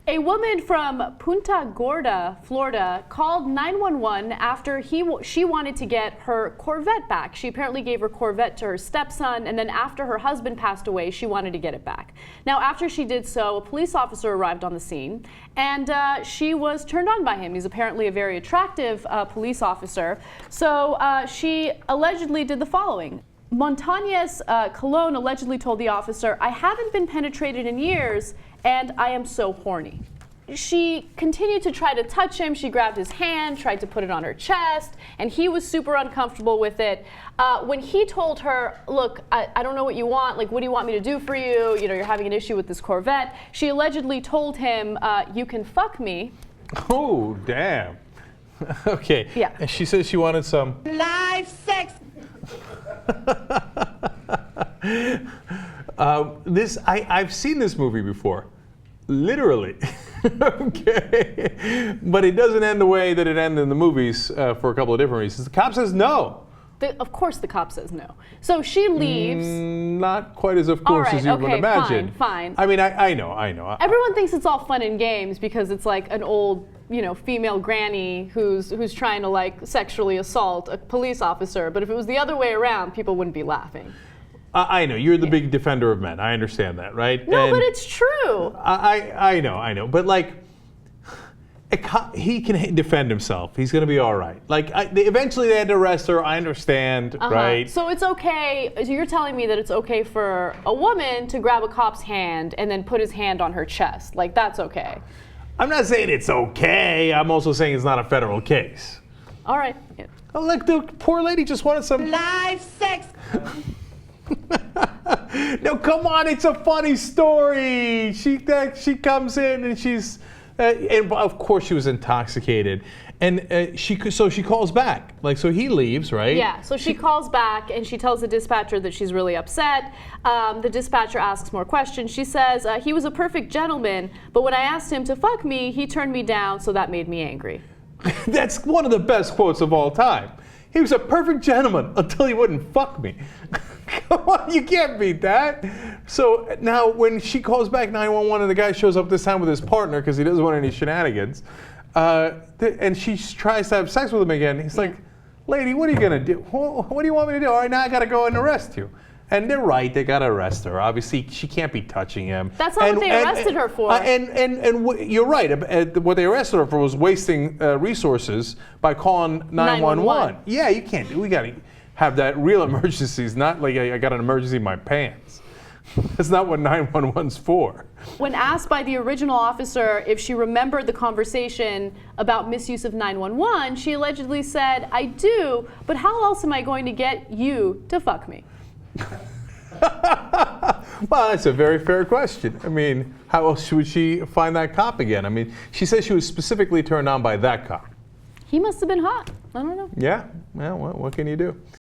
A woman from Punta Gorda, Florida, called 911 after she wanted to get her Corvette back. She apparently gave her Corvette to her stepson, and then after her husband passed away, she wanted to get it back. Now, after she did so, a police officer arrived on the scene, and she was turned on by him. He's apparently a very attractive police officer. So she allegedly did the following. Montenez-Colon allegedly told the officer, "I haven't been penetrated in years, and I am so horny." She continued to try to touch him. She grabbed his hand, tried to put it on her chest, and he was super uncomfortable with it. When he told her, "Look, I don't know what you want. Like, what do you want me to do for you? You know, you're having an issue with this Corvette." She allegedly told him, "You can fuck me." Oh, damn. Okay. Yeah. And she said she wanted some live sex. I've seen this movie before, literally. Okay, but it doesn't end the way that it ended in the movies for a couple of different reasons. The cop says no. Of course, the cop says no. So she leaves. Not quite as of course as you would imagine. Fine. I mean, I know. Everyone thinks it's all fun and games because it's like an old, female granny who's trying to like sexually assault a police officer. But if it was the other way around, people wouldn't be laughing. I know you're the big defender of men. I understand that, right? No, but it's true. I know. But like, he can defend himself. He's going to be all right. Like, eventually they had to arrest her. I understand, right? So it's okay. So you're telling me that it's okay for a woman to grab a cop's hand and then put his hand on her chest. Like, that's okay. I'm not saying it's okay. I'm also saying it's not a federal case. All right. Yeah. Oh, look, the poor lady just wanted some live sex. No, come on, it's a funny story. She comes in and she's, and of course she was intoxicated, and she calls back. Like, so he leaves, right? Yeah. So she calls back and she tells the dispatcher that she's really upset. The dispatcher asks more questions. She says he was a perfect gentleman, but when I asked him to fuck me, he turned me down, so that made me angry. That's one of the best quotes of all time. He was a perfect gentleman until he wouldn't fuck me. Come on, you can't beat that. So now when she calls back 911 and the guy shows up this time with his partner because he doesn't want any shenanigans, and she tries to have sex with him again, he's like, "Lady, what are you going to do? What do you want me to do? All right, now I got to go and arrest you." And they're right, they got to arrest her. Obviously, she can't be touching him. That's not what they arrested her for. You're right. What they arrested her for was wasting resources by calling 911. Yeah, you can't. We got to have that real emergencies, not like I got an emergency in my pants. That's not what 911's for. When asked by the original officer if she remembered the conversation about misuse of 911, she allegedly said, "I do, but how else am I going to get you to fuck me?" Well, that's a very fair question. I mean, how else would she find that cop again? I mean, she says she was specifically turned on by that cop. He must have been hot. I don't know. Yeah, well, what can you do?